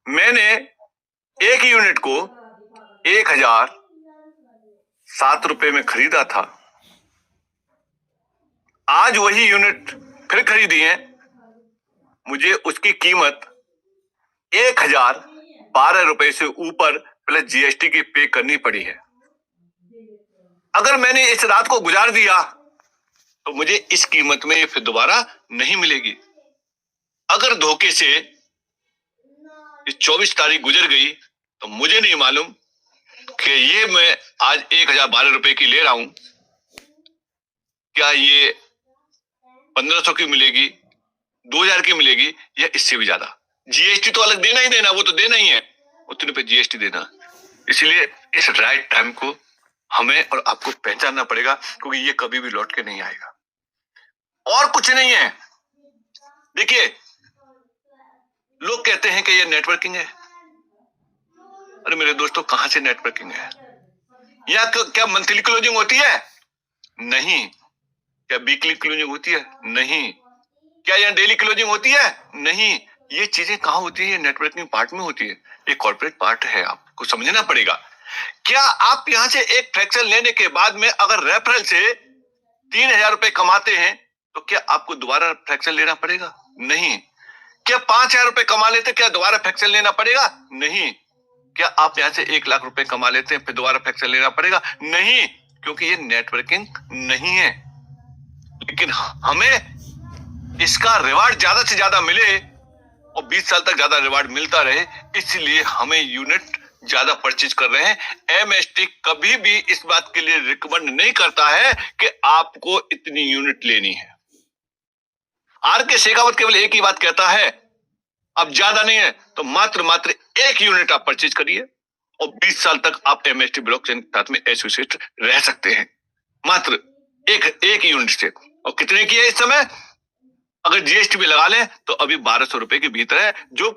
मैंने एक यूनिट को 1007 रुपए में खरीदा था। आज वही यूनिट फिर खरीदी है, मुझे उसकी कीमत 1012 रुपए से ऊपर प्लस जीएसटी की पे करनी पड़ी है। अगर मैंने इस रात को गुजार दिया तो मुझे इस कीमत में ये फिर दोबारा नहीं मिलेगी। अगर धोखे से 24 तारीख गुजर गई तो मुझे नहीं मालूम कि ये मैं आज 1012 रुपए की ले रहा हूं, क्या ये 1500 की मिलेगी, 2000 की मिलेगी या इससे भी ज्यादा। जीएसटी तो अलग देना ही देना, वो तो देना ही है, उतने पे जीएसटी देना। इसलिए इस राइट टाइम को हमें और आपको पहचानना पड़ेगा, क्योंकि ये कभी भी लौट के नहीं आएगा और कुछ नहीं है। देखिए, लोग कहते हैं कि ये नेटवर्किंग है। अरे मेरे दोस्तों, कहां से नेटवर्किंग है? या क्या मंथली क्लोजिंग होती है? नहीं। क्या वीकली क्लोजिंग होती है? नहीं। क्या यहाँ डेली क्लोजिंग होती है? नहीं। ये चीजें कहाँ होती है? ये नेटवर्किंग पार्ट में होती है, ये कॉर्पोरेट पार्ट है, आपको समझना पड़ेगा। क्या आप यहाँ से एक फ्रैक्शन लेने के बाद में अगर रेफरल से 3000 रुपए कमाते हैं तो क्या आपको दोबारा फ्रैक्शन लेना पड़ेगा? नहीं। क्या 5000 रुपए कमा लेते, क्या दोबारा फ्रैक्शन लेना पड़ेगा? नहीं। क्या आप यहाँ से 1 लाख रुपए कमा लेते हैं फिर दोबारा फ्रैक्शन लेना पड़ेगा? नहीं, क्योंकि ये नेटवर्किंग नहीं है। लेकिन हमें इसका रिवार्ड ज्यादा से ज्यादा मिले और 20 साल तक ज्यादा रिवार्ड मिलता रहे, इसलिए हमें यूनिट ज्यादा परचेज कर रहे हैं। एमएसटी कभी भी इस बात के लिए रिकमेंड नहीं करता है कि आपको इतनी यूनिट लेनी है। आर के शेखावत केवल एक ही बात कहता है, अब ज्यादा नहीं है तो मात्र एक यूनिट आप परचेज करिए और 20 साल तक आप एमएसटी ब्लॉकचेन के साथ में एसोसिएट रह सकते हैं, मात्र एक यूनिट से। और कितने की है इस समय? अगर जीएसटी भी लगा लें तो अभी 1200 रुपए के भीतर है, जो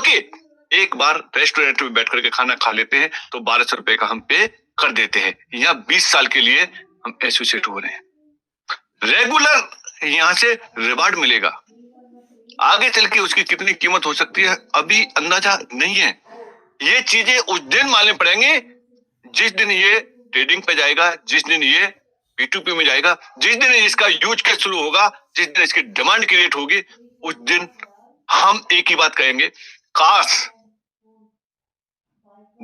कि एक बार रेस्टोरेंट में बैठ करके खाना खा लेते हैं तो 1200 रुपए का हम पे कर देते हैं। यहाँ 20 साल के लिए हम एसोसिएट हो रहे हैं, रेगुलर यहाँ से रिवार्ड मिलेगा। आगे चल के उसकी कितनी कीमत हो सकती है अभी अंदाजा नहीं है। ये चीजें उस दिन मालूम पड़ेंगे जिस दिन ये ट्रेडिंग पे जाएगा, जिस दिन ये P2P में जाएगा, जिस दिन इसका यूज केस शुरू होगा, जिस दिन इसकी डिमांड क्रिएट होगी, उस दिन हम एक ही बात कहेंगे, काश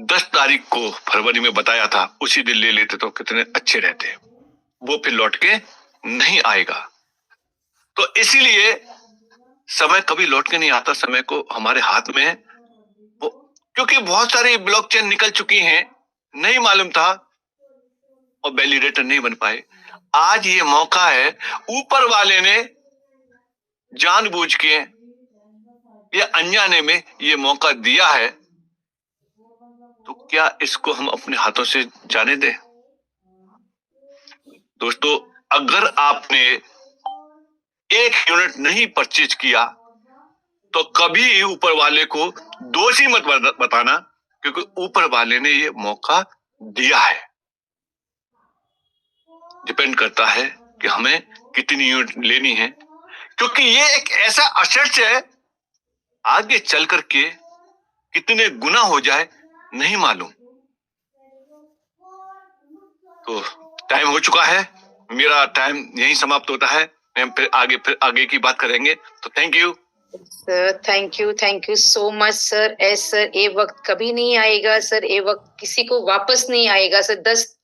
10 तारीख को फरवरी में बताया था उसी दिन ले लेते तो कितने अच्छे रहते। वो फिर लौट के नहीं आएगा। तो इसीलिए समय कभी लौट के नहीं आता, समय को हमारे हाथ में है। क्योंकि बहुत सारी ब्लॉकचेन निकल चुकी हैं, नहीं मालूम था और वैलिडेटर नहीं बन पाए। आज ये मौका है, ऊपर वाले ने जानबूझ के या अनजाने में ये मौका दिया है, तो क्या इसको हम अपने हाथों से जाने दें? दोस्तों, अगर आपने एक यूनिट नहीं परचेज किया तो कभी ऊपर वाले को दोषी मत बताना, क्योंकि ऊपर वाले ने ये मौका दिया है। डिपेंड करता है कि हमें कितनी यूनिट लेनी है, क्योंकि ये एक ऐसा असेट्स है, आगे चल करके कितने गुना हो जाए नहीं मालूम। तो टाइम हो चुका है, मेरा टाइम यहीं समाप्त होता है। हम फिर आगे की बात करेंगे। तो thank you sir, thank you so much sir. Sir, ये वक्त कभी नहीं आएगा सर, ये वक्त किसी को वापस नहीं आएगा सर। 10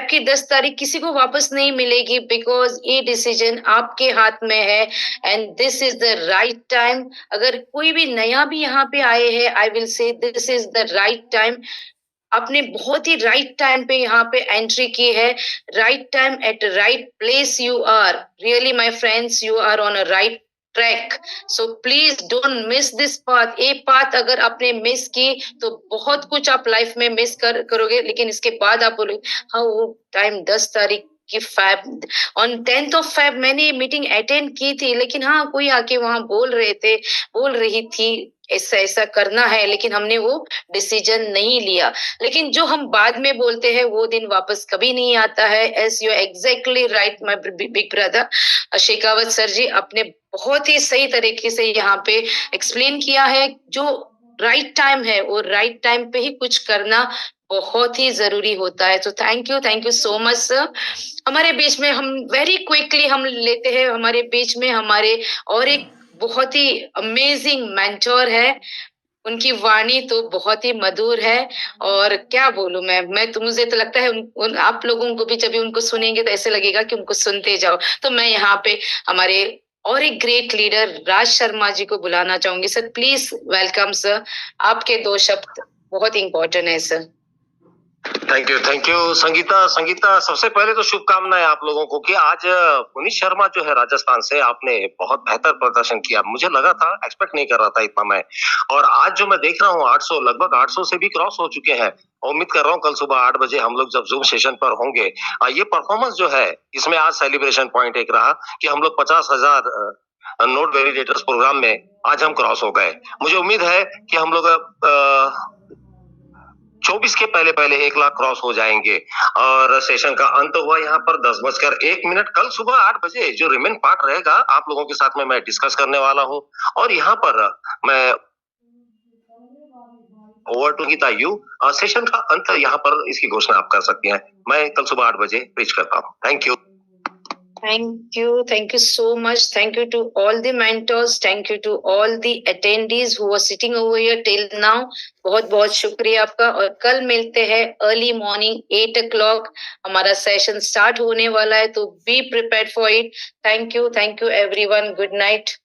की 10 तारीख किसी को वापस नहीं मिलेगी, बिकॉज ये डिसीजन आपके हाथ में है and this is the right time. अगर कोई भी नया भी यहाँ पे आए हैं, I will say this is the right time. आपने बहुत ही राइट टाइम पे यहाँ पे एंट्री की है, right time at right place. You are really my friends, you are on a right track. So please don't miss this path. ये path अगर आपने मिस की तो बहुत कुछ आप लाइफ में मिस करोगे। लेकिन इसके बाद आप बोलोगे हाँ, वो टाइम 10 तारीख की Feb on 10th of Feb मैंने मीटिंग अटेंड की थी, लेकिन हाँ कोई आके वहां बोल रही थी ऐसा ऐसा करना है, लेकिन हमने वो डिसीजन नहीं लिया। लेकिन जो हम बाद में बोलते हैं वो दिन वापस कभी नहीं आता है। As you exactly right my big brother Shekhawat sir ji, आपने बहुत ही सही तरीके से यहाँ पे एक्सप्लेन किया है। जो राइट टाइम है, वो राइट टाइम पे ही कुछ करना बहुत ही ज़रूरी होता है। तो thank you so much sir. हमारे बीच में हम वेरी क्विकली हम लेते हैं हमारे बीच में हमारे और एक बहुत ही अमेजिंग मेंटर है। उनकी वाणी तो बहुत ही मधुर है और क्या बोलूँ मैं तो मुझे तो लगता है उन आप लोगों को भी जब भी उनको सुनेंगे तो ऐसे लगेगा कि उनको सुनते जाओ। तो मैं यहाँ पे हमारे और एक ग्रेट लीडर राज शर्मा जी को बुलाना चाहूँगी। Sir please welcome sir. आपके 2 शब्द बहुत इम्पोर्टेंट है sir. Thank you Sangeeta. Sangeeta, सबसे पहले तो शुभकामनाएं आप लोगों को कि आज पुनीत शर्मा जो है राजस्थान से, आपने बहुत बेहतर प्रदर्शन किया। मुझे लगा था, एक्सपेक्ट नहीं कर रहा था इतना मैं। और आज जो मैं देख रहा हूँ 800, लगभग 800 से भी क्रॉस हो चुके हैं। उम्मीद कर रहा हूँ कल सुबह 8 बजे हम लोग जब जूम सेशन पर होंगे, ये परफॉर्मेंस जो है इसमें आज सेलिब्रेशन पॉइंट एक रहा कि हम लोग 50,000 नोट वेलिडेटर्स प्रोग्राम में आज हम क्रॉस हो गए। मुझे उम्मीद है कि हम लोग 24 के पहले पहले 1 लाख क्रॉस हो जाएंगे। और सेशन का अंत हुआ यहाँ पर 10:01। कल सुबह 8 बजे जो रिमेन पार्ट रहेगा आप लोगों के साथ में मैं डिस्कस करने वाला हूँ। और यहाँ पर मैं over to Geeta you, session का अंत यहाँ पर इसकी घोषणा आप कर सकती हैं। मैं कल सुबह 8 बजे रीच करता हूँ। Thank you so much. Thank you to all the mentors. Thank you to all the attendees who were sitting over here till now. बहुत बहुत शुक्रिया आपका। और कल मिलते हैं अर्ली मॉर्निंग 8 o'clock। हमारा सेशन स्टार्ट होने वाला है, तो be prepared for it. Thank you everyone. Good night.